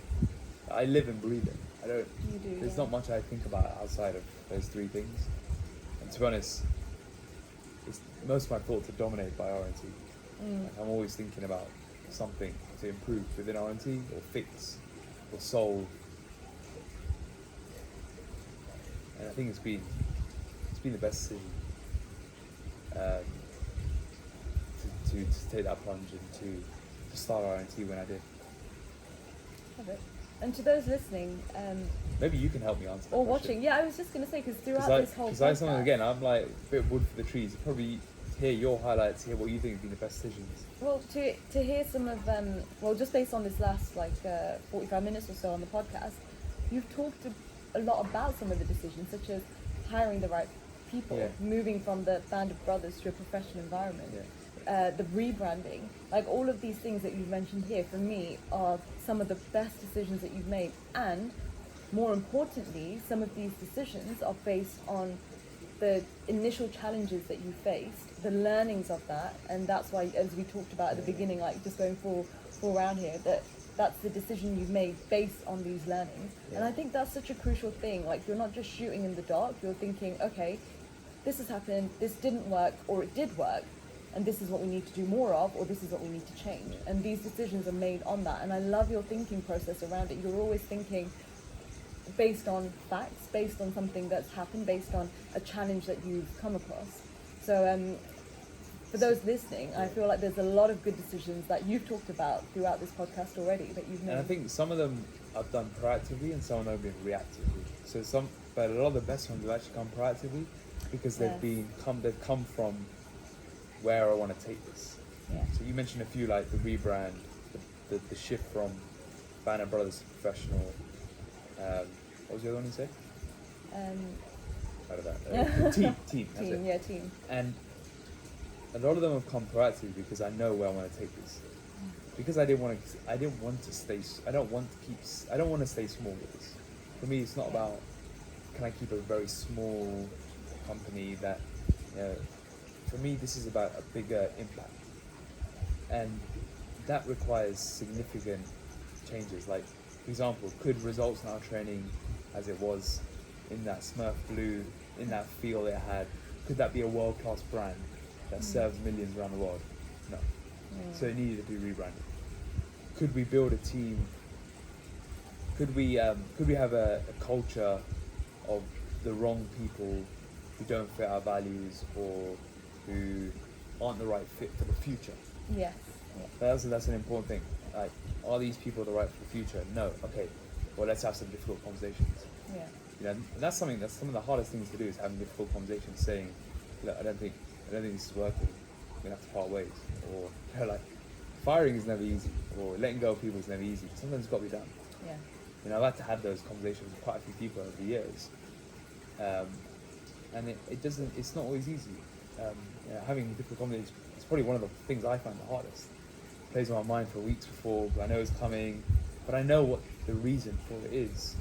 I live and breathe it. I don't. You do. There's yeah. not much I think about outside of those 3 things. And to be honest, most of my thoughts are dominated by RNT. Like, I'm always thinking about something to improve within RNT, or fix, or solve. And I think it's been the best decision to take that plunge and to start RNT when I did. Love it. And to those listening, Maybe you can help me answer that or question. watching, I was just going to say, because throughout this whole Because podcast, again, I'm like a bit wood for the trees. Probably hear your highlights, hear what you think have been the best decisions. well, to hear some of just based on this last 45 minutes or so on the podcast, you've talked a lot about some of the decisions, such as hiring the right people, Yeah. moving from the band of brothers to a professional environment. Yeah. The rebranding, like all of these things that you've mentioned here, for me, are some of the best decisions that you've made. And more importantly, some of these decisions are based on the initial challenges that you faced, the learnings of that, and that's why, as we talked about at the beginning, like just going full round here, that's the decision you've made based on these learnings. Yeah. And I think that's such a crucial thing. Like, you're not just shooting in the dark, you're thinking, okay, this has happened, this didn't work, or it did work, and this is what we need to do more of, or this is what we need to change. And these decisions are made on that. And I love your thinking process around it. You're always thinking based on facts, based on something that's happened, based on a challenge that you've come across. So for those listening, I feel like there's a lot of good decisions that you've talked about throughout this podcast already that you've made. And I think some of them I've done proactively and some of them have been reactively. But a lot of the best ones have actually come proactively because they've come from where I want to take this. Yeah. So you mentioned a few, like the rebrand, the shift from Banner Brothers to professional. What was the other one you said? Out of that, team. That's Team, it. yeah, team. And a lot of them have come proactively because I know where I want to take this. Because I don't want to stay small with this. For me, it's not about can I keep a very small company that. For me, this is about a bigger impact, and that requires significant changes. Like, for example, could results in our training, as it was in that Smurf blue, in that feel it had, could that be a world-class brand that serves millions around the world? No. So it needed to be rebranded. Could we build a team? Could we have a culture of the wrong people who don't fit our values or who aren't the right fit for the future? Yes. That's an important thing. Like, are these people the right for the future? No. Okay. Well, let's have some difficult conversations. Yeah. And that's some of the hardest things to do is having difficult conversations, saying, look, I don't think this is working. We're gonna have to part ways. Or like, firing is never easy, or letting go of people is never easy. Sometimes it's got to be done. Yeah. I've had to have those conversations with quite a few people over the years, and it's not always easy. Having difficult conversations is probably one of the things I find the hardest. It plays on my mind for weeks before, I know it's coming, but I know what the reason for it is,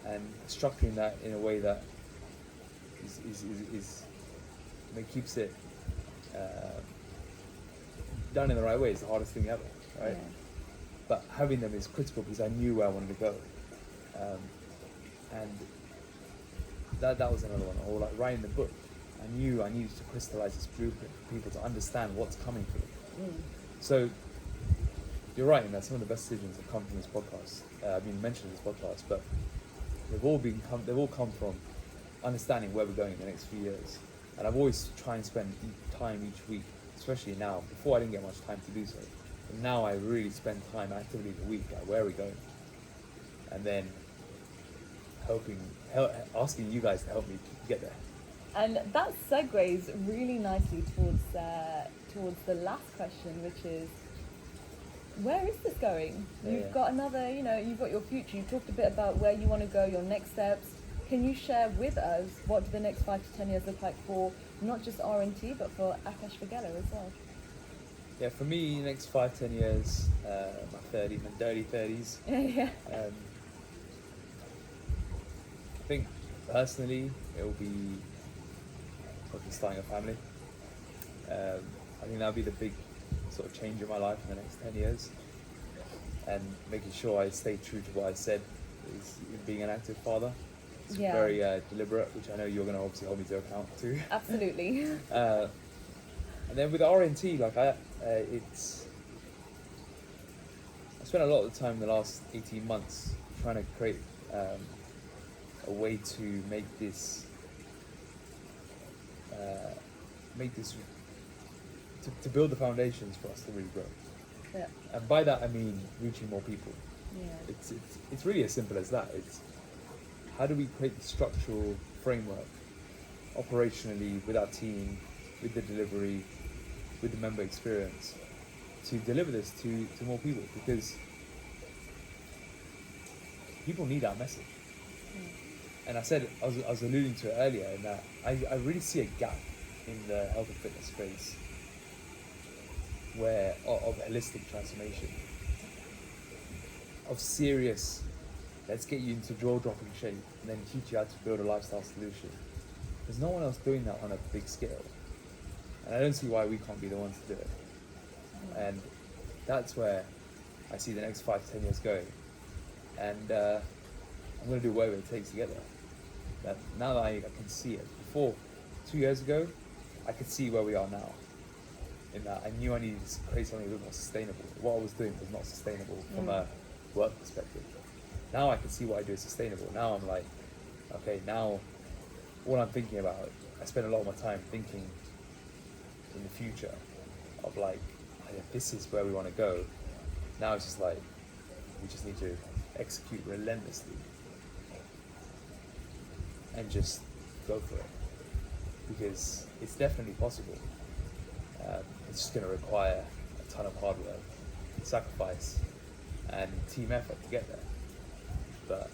and structuring that in a way that keeps it done in the right way is the hardest thing ever, right? Yeah. But having them is critical because I knew where I wanted to go, and that was another one. Or like writing the book, I knew I needed to crystallize this blueprint for people to understand what's coming for them. So you're right in that some of the best decisions have come from this podcast. I've been mentioning this podcast, but they've all come from understanding where we're going in the next few years. And I've always tried and spend time each week especially now. Before I didn't get much time to do so, but now I really spend time actively in the week. Like, where are we going? And then asking you guys to help me get there. And that segues really nicely towards the last question, which is, where is this going? You've got another, you've got your future. You talked a bit about where you want to go, your next steps. Can you share with us what do the next 5 to 10 years look like for not just RNT, but for Akash Vagela as well? Yeah, for me, next 5-10 years, my early 30s. Yeah. I think personally, it'll be probably starting a family. I think that'll be the big sort of change in my life in the next 10 years, and making sure I stay true to what I said is being an active father. It's very deliberate, which I know you're going to obviously hold me to account to. Absolutely. And then with RNT, like I spent a lot of the time in the last 18 months trying to create a way to make this to build the foundations for us to really grow. Yeah. And by that I mean reaching more people. Yeah. It's really as simple as that. It's how do we create the structural framework operationally with our team, with the delivery, with the member experience to deliver this to more people, because people need our message. And I was alluding to it earlier, in that I really see a gap in the health and fitness space of holistic transformation, of serious, let's get you into jaw-dropping shape and then teach you how to build a lifestyle solution. There's no one else doing that on a big scale. And I don't see why we can't be the ones to do it. And that's where I see the next 5 to 10 years going. And I'm going to do whatever it takes to get there. Now that I can see it. Before, 2 years ago, I could see where we are now. In that I knew I needed to create something a bit more sustainable. What I was doing was not sustainable from a work perspective. Now I can see what I do is sustainable. Now I'm like, okay, now all I'm thinking about, I spend a lot of my time thinking in the future of like, this is where we want to go. Now it's just like, we just need to execute relentlessly and just go for it, because it's definitely possible. It's just going to require a ton of hard work, sacrifice, and team effort to get there. But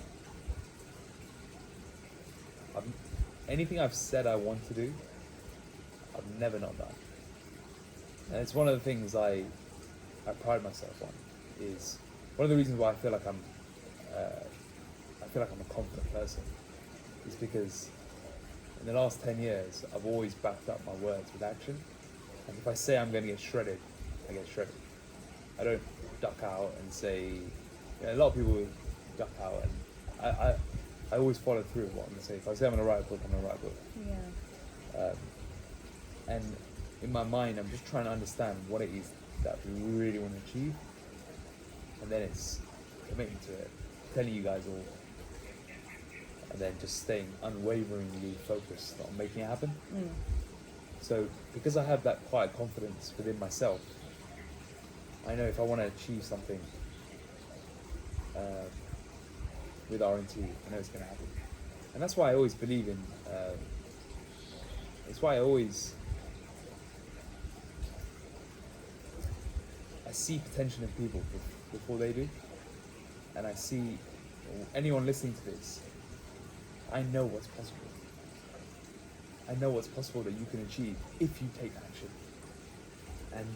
anything I've said I want to do, I've never not done. And it's one of the things I pride myself on. Is one of the reasons why I feel like I'm a confident person, is because in the last 10 years I've always backed up my words with action. And if I say I'm going to get shredded, I get shredded. I don't duck out and say, a lot of people duck out, and I always follow through with what I'm going to say. If I say I'm going to write a book, I'm going to write a book. Yeah. And in my mind, I'm just trying to understand what it is that we really want to achieve, and then it's committing to it, telling you guys all, and then just staying unwaveringly focused on making it happen. So because I have that quiet confidence within myself, I know if I want to achieve something with RNT, I know it's going to happen. And that's why I always believe in, it's why I see potential in people before they do. And I see anyone listening to this, I know what's possible. I know what's possible that you can achieve if you take action. And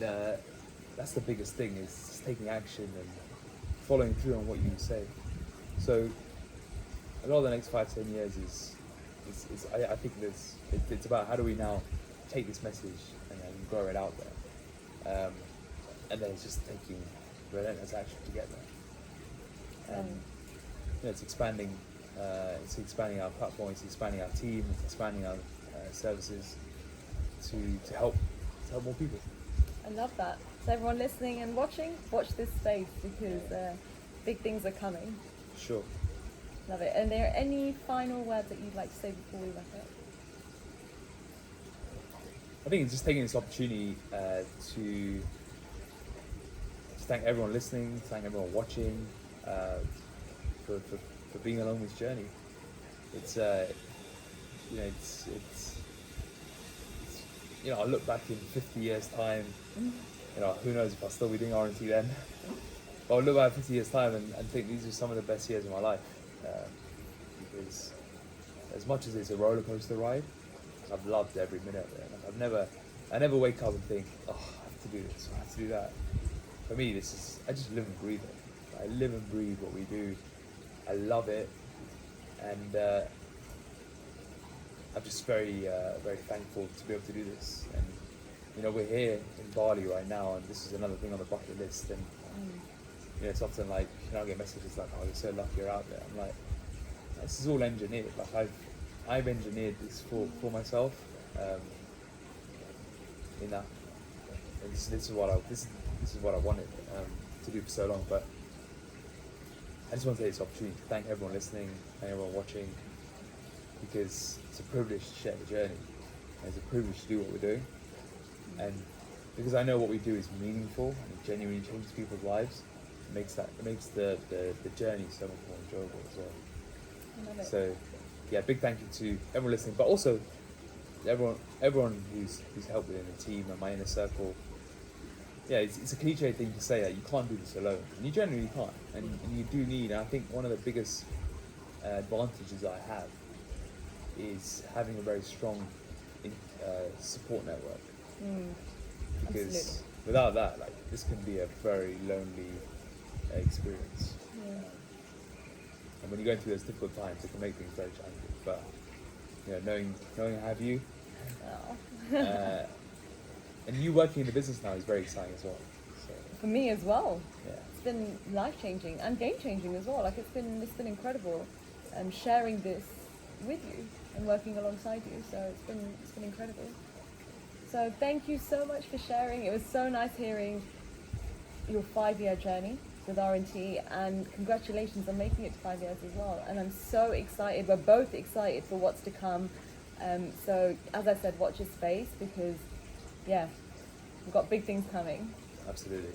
that's the biggest thing, is just taking action and following through on what you say. So a lot of the next 5 to 10 years is I think it's about how do we now take this message and then grow it out there. And then it's just taking relentless action to get there. And it's expanding our platform, it's expanding our team, it's expanding our services to help more people. I love that. So everyone listening and watching, watch this space, because big things are coming. Sure. Love it. And are there any final words that you'd like to say before we wrap up? I think it's just taking this opportunity to thank everyone listening, thank everyone watching, for being along this journey. It's you know it's you know, I look back in 50 years time, you know, who knows if I'll still be doing RNT then. But I'll look back 50 years time and think these are some of the best years of my life. Because as much as it's a roller coaster ride, I've loved every minute of it. I never wake up and think, oh, I have to do this, I have to do that. For me, I just live and breathe it. I live and breathe what we do. I love it. And I'm just very thankful to be able to do this. And you know, we're here in Bali right now, and this is another thing on the bucket list. And you know, it's often like, you know, I get messages like, "Oh, you're so lucky you're out there." I'm like, this is all engineered. Like I've engineered this for myself. In that, and this is what I wanted to do for so long. But I just want to take this opportunity to thank everyone listening, thank everyone watching, because it's a privilege to share the journey. And it's a privilege to do what we're doing, and because I know what we do is meaningful and it genuinely changes people's lives, it makes the journey so much more enjoyable as well. I love it. So yeah, big thank you to everyone listening, but also everyone who's helped within the team and my inner circle. Yeah, it's a cliche thing to say that you can't do this alone, and you genuinely can't, and you do need. And I think one of the biggest advantages I have is having a very strong support network. Because Absolutely. without that, like, this can be a very lonely experience. Yeah. And when you're going through those difficult times, it can make things very challenging. But you know, knowing I have you, Oh. and you working in the business now is very exciting as well. So For me as well. yeah, It's been life changing and game changing as well. Like it's been incredible, sharing this with you and working alongside you. So it's been incredible. So thank you so much for sharing. It was so nice hearing your 5-year journey with RNT, and congratulations on making it to 5 years as well. And I'm so excited. We're both excited for what's to come. So as I said, watch your space, because yeah, we've got big things coming. absolutely.